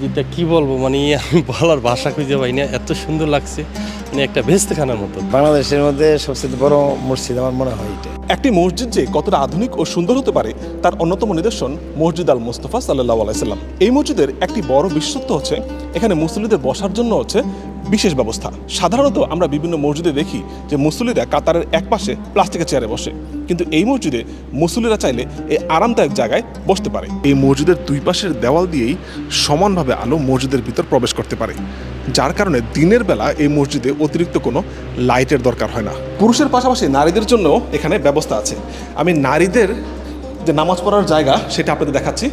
যেটা কি বলবো মানে আমি বলার ভাষা খুঁজে পাই না, এত সুন্দর লাগছে, মানে একটা ভেস্তেখানার মতো। বাংলাদেশের মধ্যে সবচেয়ে বড় মসজিদ আমার মনে হয় এটা। একটি মসজিদ যে কতটা আধুনিক ও সুন্দর হতে পারে তার অন্যতম নিদর্শন মসজিদ আল মুস্তফা সাল্লাল্লাহু আলাইহি সাল্লাম। এই মসজিদের একটি বড় বিশেষত্ব হচ্ছে এখানে মুসল্লিদের বসার জন্য হচ্ছে বিশেষ ব্যবস্থা। সাধারণত আমরা বিভিন্ন মসজিদে দেখি যে মুসল্লিরা কাতারের এক পাশে প্লাস্টিকের চেয়ারে বসে, কিন্তু এই মসজিদে মুসল্লিরা চাইলে এই আরামদায়ক জায়গায় বসতে পারে। এই মসজিদের দুই পাশের দেওয়াল দিয়েই সমানভাবে আলো মসজিদের ভিতর প্রবেশ করতে পারে, যার কারণে দিনের বেলা এই মসজিদে অতিরিক্ত কোনো লাইটের দরকার হয় না। পুরুষের পাশাপাশি নারীদের জন্য এখানে ব্যবস্থা আছে। আমি নারীদের যে নামাজ পড়ার জায়গা সেটা আপনাদের দেখাচ্ছি,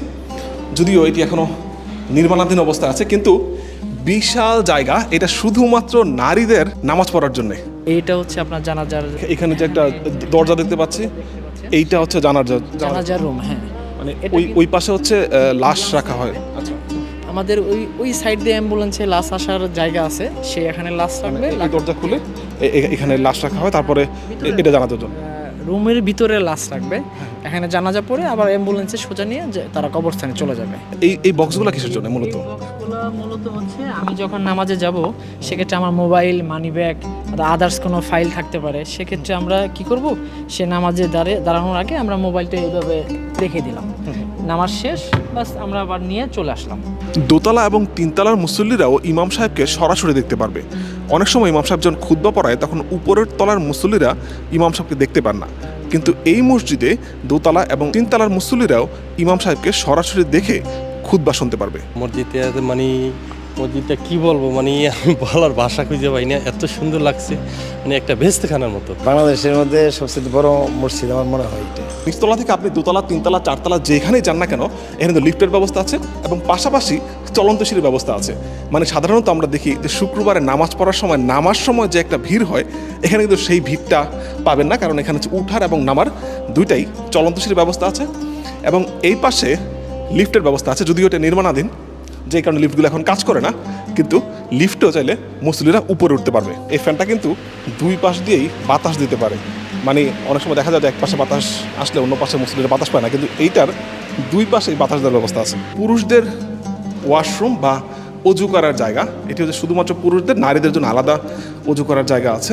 যদিও এটি এখনও নির্মাণাধীন অবস্থায় আছে, কিন্তু বিশাল জায়গা, এটা শুধুমাত্র নারীদের নামাজ পড়ার জন্য। এইটা হচ্ছে আপনার জানাজার, এখানে যে একটা দরজা দেখতে পাচ্ছি, এইটা হচ্ছে জানাজার রুম। হ্যাঁ, মানে ওই পাশে হচ্ছে লাশ রাখা হয়। আচ্ছা, আমাদের ওই সাইড দিয়ে অ্যাম্বুলেন্সে লাশ আসার জায়গা আছে, সে এখানে লাশ রাখবে। এই দরজা খুলে এখানে লাশ রাখা হয়, তারপরে এটা জানাজার জন্য রুমের ভিতরে লাশ রাখবে, এখানে জানাজা পড়ে আবার অ্যাম্বুলেন্সে সোজা নিয়ে তারা কবরস্থানে চলে যাবে। এই বক্সগুলো কিসের জন্য মূলত? মূলত হচ্ছে আমি যখন নামাজে যাব সেক্ষেত্রে আমার মোবাইল, মানি ব্যাগ, আদার্স কোনো ফাইল থাকতে পারে, সেক্ষেত্রে আমরা কি করব, সে নামাজে দাঁড়ানোর আগে আমরা মোবাইলটা এইভাবে রেখে দিলাম, নামাজ শেষ, বাস আমরা আবার নিয়ে চলে আসলাম। দোতলা এবং তিনতলার মুসল্লিরাও ইমাম সাহেবকে সরাসরি দেখতে পারবে। অনেক সময় ইমাম সাহেব যখন খুতবা পড়ায় তখন উপরের তলার মুসল্লিরা ইমাম সাহেবকে দেখতে পান না, কিন্তু এই মসজিদে দোতলা এবং তিনতলার মুসল্লিরাও ইমাম সাহেবকে সরাসরি দেখে খুতবা শুনতে পারবে। মসজিদটা কি বলবো মানে আমি বলার ভাষা খুঁজে পাই না, এত সুন্দর লাগছে, মানে একটা ভেস্তেখানার মতো। বাংলাদেশের মধ্যে সবচেয়ে বড় মসজিদ আমার মনে হয় এটা। নিচতলা থেকে আপনি দোতলা, তিনতলা, চারতলা যেখানেই যান না কেন, এখানে তো লিফটের ব্যবস্থা আছে এবং পাশাপাশি চলন্ত সিঁড়ির ব্যবস্থা আছে। মানে সাধারণত আমরা দেখি যে শুক্রবারে নামাজ পড়ার সময় যে একটা ভিড় হয়, এখানে কিন্তু সেই ভিড়টা পাবেন না, কারণ এখানে হচ্ছে উঠার এবং নামার দুইটাই চলন্ত সিঁড়ির ব্যবস্থা আছে এবং এই পাশে লিফটের ব্যবস্থা আছে, যদিও এটা নির্মাণাধীন, যে কারণে লিফটগুলো এখন কাজ করে না, কিন্তু লিফটেও চাইলে মুসল্লিরা উপরে উঠতে পারবে। এই ফ্যানটা কিন্তু দুই পাশ দিয়েই বাতাস দিতে পারে, মানে অনেক সময় দেখা যায় যে এক পাশে বাতাস আসলে অন্য পাশে মুসল্লিরা বাতাস পায় না, কিন্তু এইটার দুই পাশেই বাতাস দেওয়ার ব্যবস্থা আছে। পুরুষদের ওয়াশরুম বা অজু করার জায়গা, এটি হচ্ছে শুধুমাত্র পুরুষদের, নারীদের জন্য আলাদা অজু করার জায়গা আছে।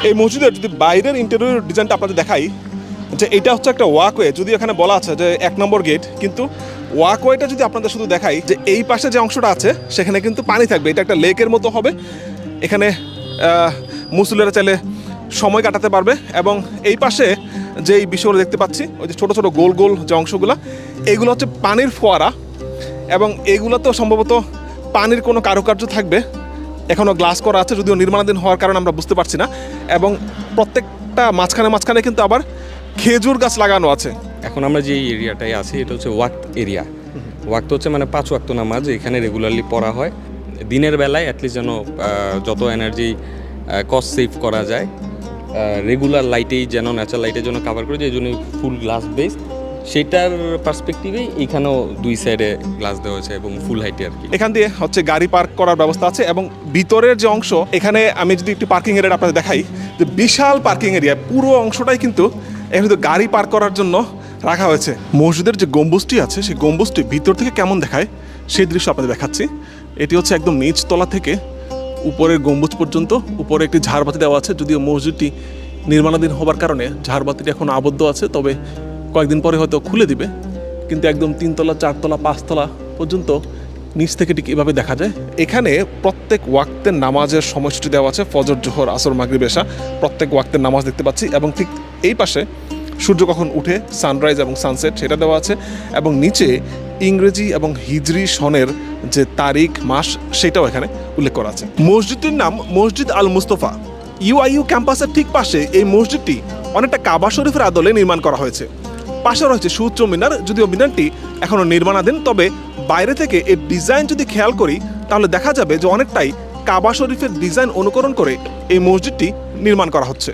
এই মসজিদের যদি বাইরের ইন্টেরিয়র ডিজাইনটা আপনাদের দেখাই, যে এটা হচ্ছে একটা ওয়াকওয়ে, যদি এখানে বলা আছে যে 1 নম্বর গেট, কিন্তু ওয়াকওয়েটা যদি আপনাদের শুধু দেখাই, যে এই পাশে যে অংশটা আছে সেখানে কিন্তু পানি থাকবে, এটা একটা লেকের মতো হবে, এখানে মুসল্লিরা চাইলে সময় কাটাতে পারবে। এবং এই পাশে যে এই বিষয়গুলো দেখতে পাচ্ছি, ওই যে ছোটো ছোটো গোল গোল যে অংশগুলো, এগুলো হচ্ছে পানির ফোয়ারা, এবং এগুলো তো সম্ভবত পানির কোনো কারুকার্য থাকবে, এখনও গ্লাস করা আছে, যদিও নির্মাণাধীন হওয়ার কারণে আমরা বুঝতে পারছি না। এবং প্রত্যেকটা মাঝখানে কিন্তু আবার খেজুর গাছ লাগানো আছে। এখন আমরা যে এরিয়াটায় আছি এটা হচ্ছে ওয়াক্ত এরিয়া। ওয়াক্ত হচ্ছে মানে 5 ওয়াক্ত নামাজ এখানে রেগুলারলি পড়া হয়। দিনের বেলায় অ্যাটলিস্ট যেন যত এনার্জি কস্ট সেভ করা যায়, রেগুলার লাইটেই যেন, ন্যাচারাল লাইটের জন্য কাভার করে, যে জন্য ফুল গ্লাস বেস, সেটার পার্সপেক্টিভেই এখানেও দুই সাইডে গ্লাস দেওয়া হয়েছে এবং ফুল হাইটে আর কি। এখান দিয়ে হচ্ছে গাড়ি পার্ক করার ব্যবস্থা আছে, এবং ভিতরের যে অংশ, এখানে আমি যদি একটু পার্কিং এরিয়া আপনাদের দেখাই, যে বিশাল পার্কিং এরিয়া, পুরো অংশটাই কিন্তু এখানে তো গাড়ি পার্ক করার জন্য রাখা হয়েছে। মসজিদের যে গম্বুজটি আছে সেই গম্বুজটি ভিতর থেকে কেমন দেখায় সেই দৃশ্য আপনাদের দেখাচ্ছি। এটি হচ্ছে একদম নিচতলা থেকে উপরের গম্বুজ পর্যন্ত, উপরে একটি ঝাড়বাতি দেওয়া আছে, যদিও মসজিদটি নির্মাণাধীন হবার কারণে ঝাড়বাতিটি এখন আবদ্ধ আছে, তবে কয়েকদিন পরে হয়তো খুলে দিবে। কিন্তু একদম 3তলা, 4তলা, 5তলা পর্যন্ত নিচ থেকে ঠিক এভাবে দেখা যায়। এখানে প্রত্যেক ওয়াক্তের নামাজের সময়সূচি দেওয়া আছে, ফজর, জোহর, আসর, মাগরিব, এশা, প্রত্যেক ওয়াক্তের নামাজ দেখতে পাচ্ছি। এবং ঠিক এই পাশে সূর্য কখন উঠে, সানরাইজ এবং সানসেট, সেটা দেওয়া আছে, এবং নিচে ইংরেজি এবং হিজরি সনের যে তারিখ, মাস, সেটাও এখানে উল্লেখ করা আছে। মসজিদটির নাম মসজিদ আল মুস্তফা। ইউআইইউ ক্যাম্পাসের ঠিক পাশে এই মসজিদটি অনেকটা কাবা শরীফের আদলে নির্মাণ করা হয়েছে। পাশে রয়েছে সুউচ্চ মিনার, যদিও মিনারটি এখনও নির্মাণাধীন, তবে বাইরে থেকে এর ডিজাইন যদি খেয়াল করি তাহলে দেখা যাবে যে অনেকটাই কাবা শরীফের ডিজাইন অনুকরণ করে এই মসজিদটি নির্মাণ করা হচ্ছে।